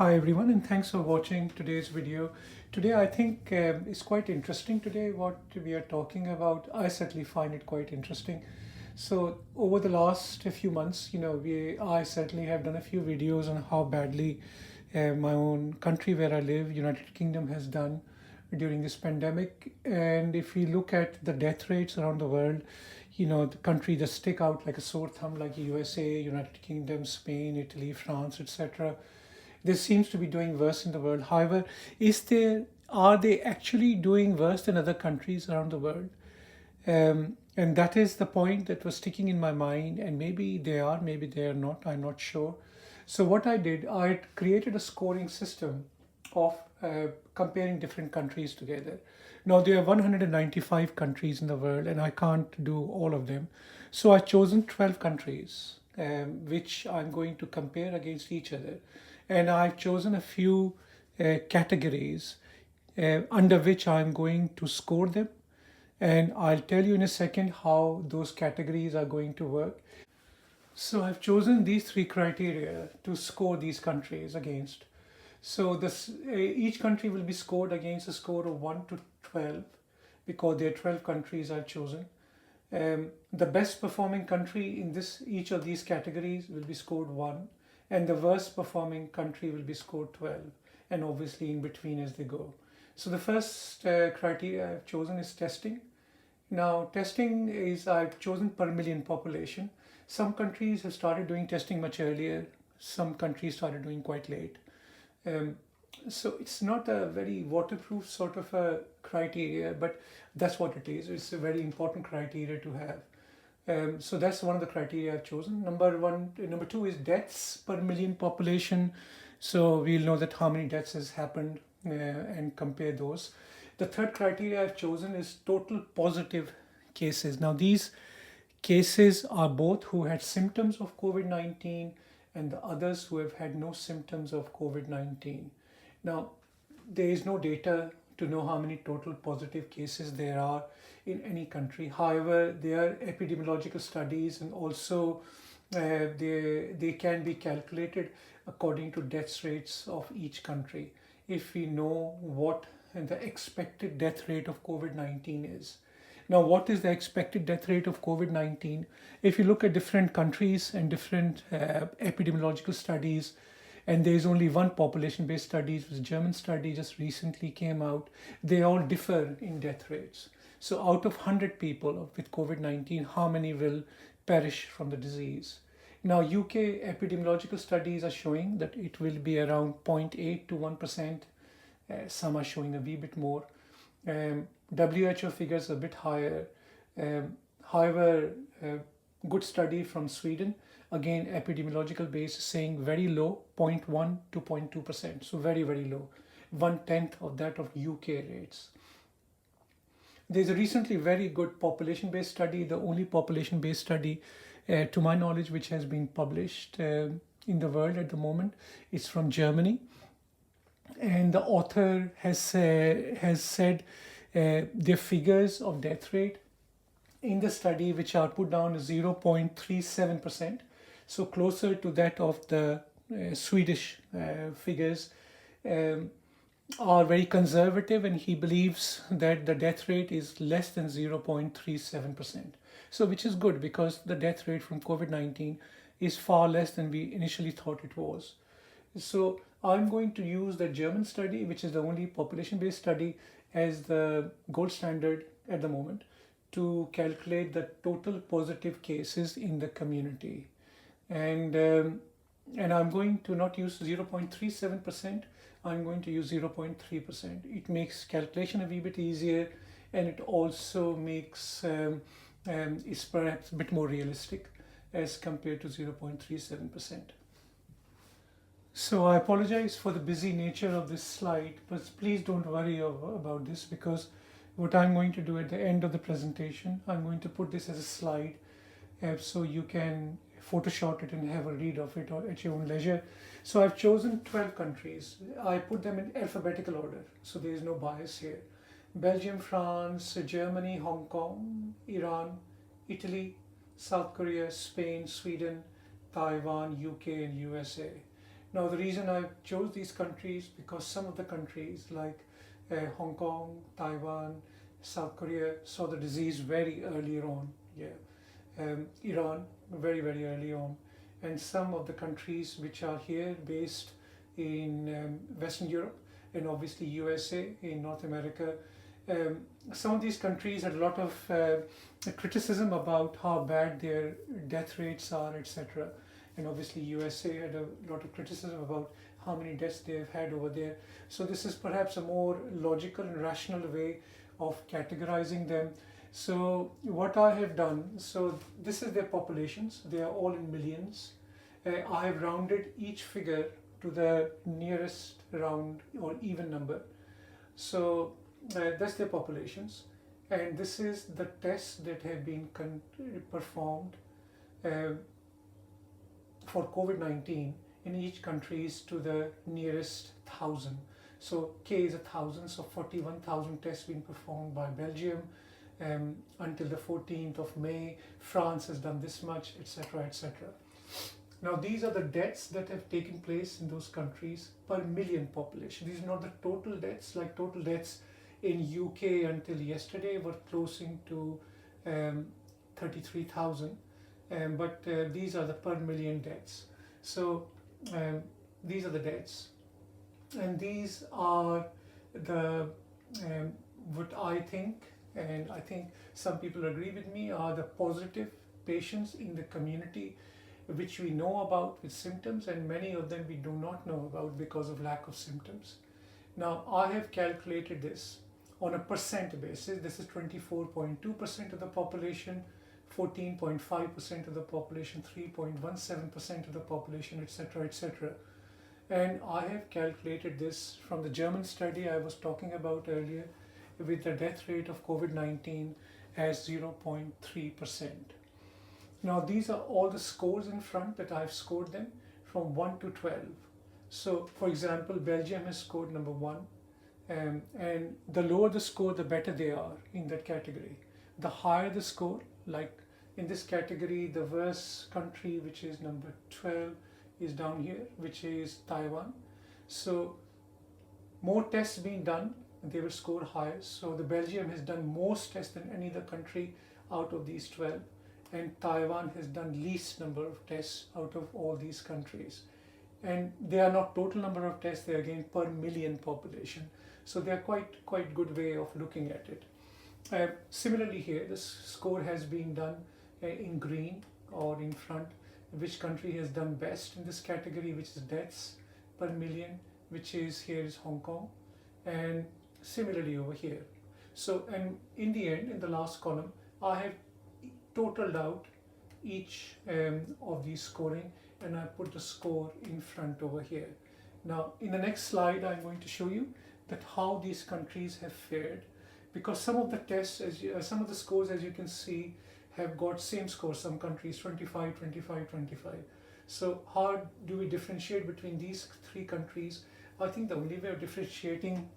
Hi everyone, and thanks for watching today's video. Today I think it's quite interesting today what we are talking about. I certainly find it quite interesting. So over the last few months, I certainly have done a few videos on how badly my own country where I live, United Kingdom, has done during this pandemic. And if we look at the death rates around the world, the country that stick out like a sore thumb, like USA, United Kingdom, Spain, Italy, France, etc. This seems to be doing worse in the world. However, are they actually doing worse than other countries around the world? And that is the point that was sticking in my mind. And maybe they are, maybe they are not. I'm not sure. So what I did, I created a scoring system of comparing different countries together. Now there are 195 countries in the world, and I can't do all of them. So I've chosen 12 countries, which I'm going to compare against each other, and I've chosen a few categories under which I'm going to score them. And I'll tell you in a second how those categories are going to work. So I've chosen these three criteria to score these countries against. So each country will be scored against a score of 1 to 12 because there are 12 countries I've chosen. The best performing country in each of these categories will be scored 1, and the worst performing country will be scored 12, and obviously in between as they go. So the first criteria I've chosen is testing. Now, testing is I've chosen per million population. Some countries have started doing testing much earlier. Some countries started doing quite late. Um, so it's not a very waterproof sort of a criteria, but that's what it is. It's a very important criteria to have. So that's one of the criteria I've chosen. Number two is deaths per million population. So we'll know that how many deaths has happened and compare those. The third criteria I've chosen is total positive cases. Now these cases are both who had symptoms of COVID-19 and the others who have had no symptoms of COVID-19. Now, there is no data to know how many total positive cases there are in any country. However, there are epidemiological studies, and also they can be calculated according to death rates of each country if we know what the expected death rate of COVID-19 is. Now, what is the expected death rate of COVID-19? If you look at different countries and different epidemiological studies, and there is only one population-based study, which is a German study just recently came out, they all differ in death rates. So out of 100 people with COVID-19, how many will perish from the disease? Now, UK epidemiological studies are showing that it will be around 0.8 to 1%. Some are showing a wee bit more. WHO figures a bit higher. However, good study from Sweden, again epidemiological base, saying very low, 0.1 to 0.2%. So very, very low. 1/10 of that of UK rates. There's a recently very good population-based study, the only population-based study to my knowledge which has been published in the world at the moment. It's from Germany, and the author has said their figures of death rate in the study, which are put down as 0.37%, so closer to that of the Swedish figures, are very conservative, and he believes that the death rate is less than 0.37%. So which is good, because the death rate from COVID-19 is far less than we initially thought it was. So I'm going to use the German study, which is the only population-based study, as the gold standard at the moment to calculate the total positive cases in the community. And I'm going to not use 0.37%, I'm going to use 0.3%. It makes calculation a wee bit easier, and it also makes is perhaps a bit more realistic as compared to 0.37%. So I apologize for the busy nature of this slide, but please don't worry about this, because what I'm going to do at the end of the presentation, I'm going to put this as a slide so you can Photoshop it and have a read of it or at your own leisure. So I've chosen 12 countries. I put them in alphabetical order, so there is no bias here. Belgium, France, Germany, Hong Kong, Iran, Italy, South Korea, Spain, Sweden, Taiwan, UK, and USA. Now, the reason I chose these countries because some of the countries like Hong Kong, Taiwan, South Korea saw the disease very earlier on. Yeah, Iran very very early on, and some of the countries which are here based in Western Europe and obviously USA in North America. Some of these countries had a lot of criticism about how bad their death rates are, etc. And obviously USA had a lot of criticism about how many deaths they've had over there. So this is perhaps a more logical and rational way of categorizing them. So what I have done, so this is their populations, they are all in millions. I have rounded each figure to the nearest round or even number. So that's their populations, and this is the tests that have been performed uh, for COVID-19 in each country is to the nearest 1,000. So K is 1,000, so 41,000 tests being performed by Belgium until the 14th of May. France has done this much, etc., etc. Now these are the deaths that have taken place in those countries per million population. These are not the total deaths, like total deaths in UK until yesterday were closing to 33,000, but these are the per million deaths. So these are the deaths, and these are the what I think, and I think some people agree with me, are the positive patients in the community which we know about with symptoms, and many of them we do not know about because of lack of symptoms. Now I have calculated this on a percent basis. This is 24.2% of the population, 14.5% of the population, 3.17% of the population, etc., etc. And I have calculated this from the German study I was talking about earlier, with the death rate of COVID-19 as 0.3%. Now these are all the scores in front that I've scored them from 1 to 12. So for example, Belgium has scored number 1, and the lower the score, the better they are in that category. The higher the score, like in this category, the worst country, which is number 12, is down here, which is Taiwan. So more tests being done, they will score higher. So the Belgium has done most tests than any other country out of these 12, and Taiwan has done least number of tests out of all these countries. And they are not total number of tests, they are again per million population. So they are quite good way of looking at it. Similarly here, this score has been done in green or in front, which country has done best in this category, which is deaths per million, which is here is Hong Kong, and similarly over here. So, and in the end, in the last column, I have totaled out each of these scoring, and I put the score in front over here. Now in the next slide I'm going to show you that how these countries have fared, because some of the tests, some of the scores, as you can see, have got same scores. Some countries 25, 25, 25. So how do we differentiate between these three countries? I think the only way of differentiating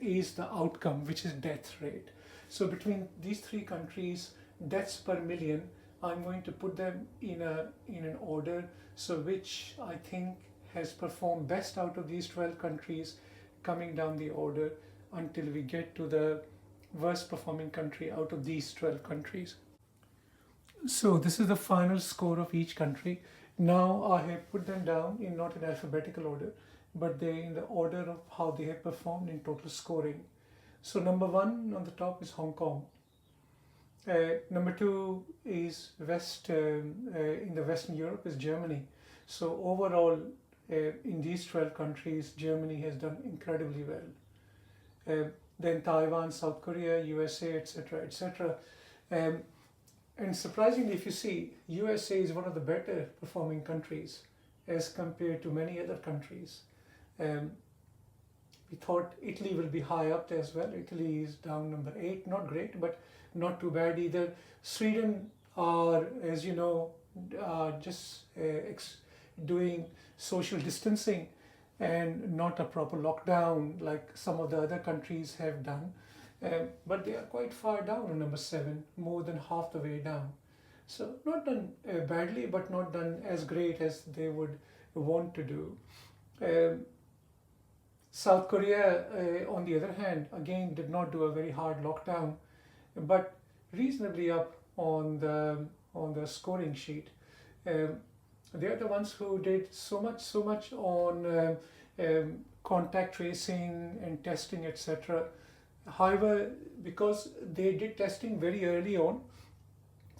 is the outcome, which is death rate. So between these three countries, deaths per million, I'm going to put them in an order, so which I think has performed best out of these 12 countries, coming down the order until we get to the worst performing country out of these 12 countries. So this is the final score of each country. Now I have put them down in not in alphabetical order, but they in the order of how they have performed in total scoring. So number 1 on the top is Hong Kong. Number 2 is in the Western Europe is Germany. So overall, in these 12 countries, Germany has done incredibly well. Then Taiwan, South Korea, USA, etc., etc. And surprisingly, if you see, USA is one of the better performing countries as compared to many other countries. We thought Italy will be high up there as well. Italy is down number 8, not great, but not too bad either. Sweden are, as you know, just doing social distancing and not a proper lockdown like some of the other countries have done. But they are quite far down on number 7, more than half the way down. So not done badly, but not done as great as they would want to do. Um, South Korea, on the other hand, again did not do a very hard lockdown, but reasonably up on the scoring sheet. Um, they're the ones who did so much on contact tracing and testing, etc. However, because they did testing very early on,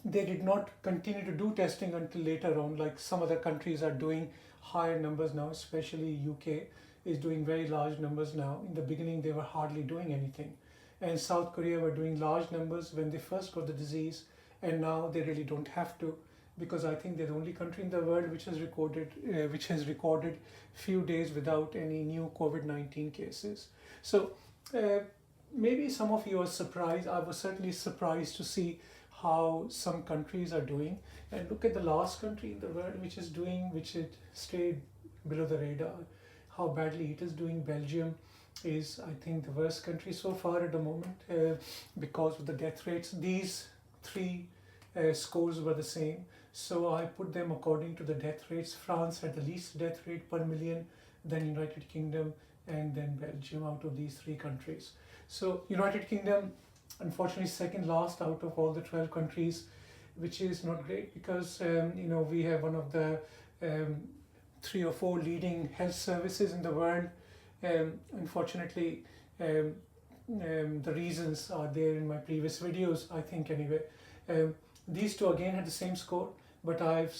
they did not continue to do testing until later on, like some other countries are doing higher numbers now, especially UK is doing very large numbers now. In the beginning, they were hardly doing anything. And South Korea were doing large numbers when they first got the disease, and now they really don't have to, because I think they're the only country in the world which has recorded few days without any new COVID-19 cases. So uh, maybe some of you are surprised. I was certainly surprised to see how some countries are doing. And look at the last country in the world which it stayed below the radar, how badly it is doing. Belgium is, I think, the worst country so far at the moment because of the death rates. These three scores were the same. So I put them according to the death rates. France had the least death rate per million, then United Kingdom, and then Belgium out of these three countries. So United Kingdom, unfortunately, second last out of all the 12 countries, which is not great because we have one of the um, 3 or 4 leading health services in the world. Unfortunately, the reasons are there in my previous videos, I think anyway. These two again had the same score, but I've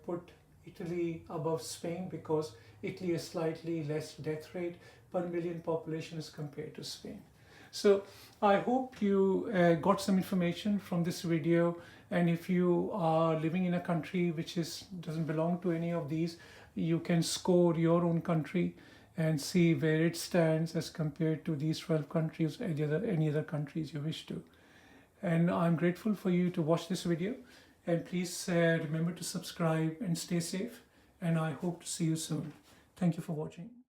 put Italy above Spain because Italy has slightly less death rate per million population as compared to Spain. So I hope you got some information from this video, and if you are living in a country which doesn't belong to any of these, you can score your own country and see where it stands as compared to these 12 countries, any other countries you wish to. And I'm grateful for you to watch this video, and please remember to subscribe and stay safe, and I hope to see you soon. Thank you for watching.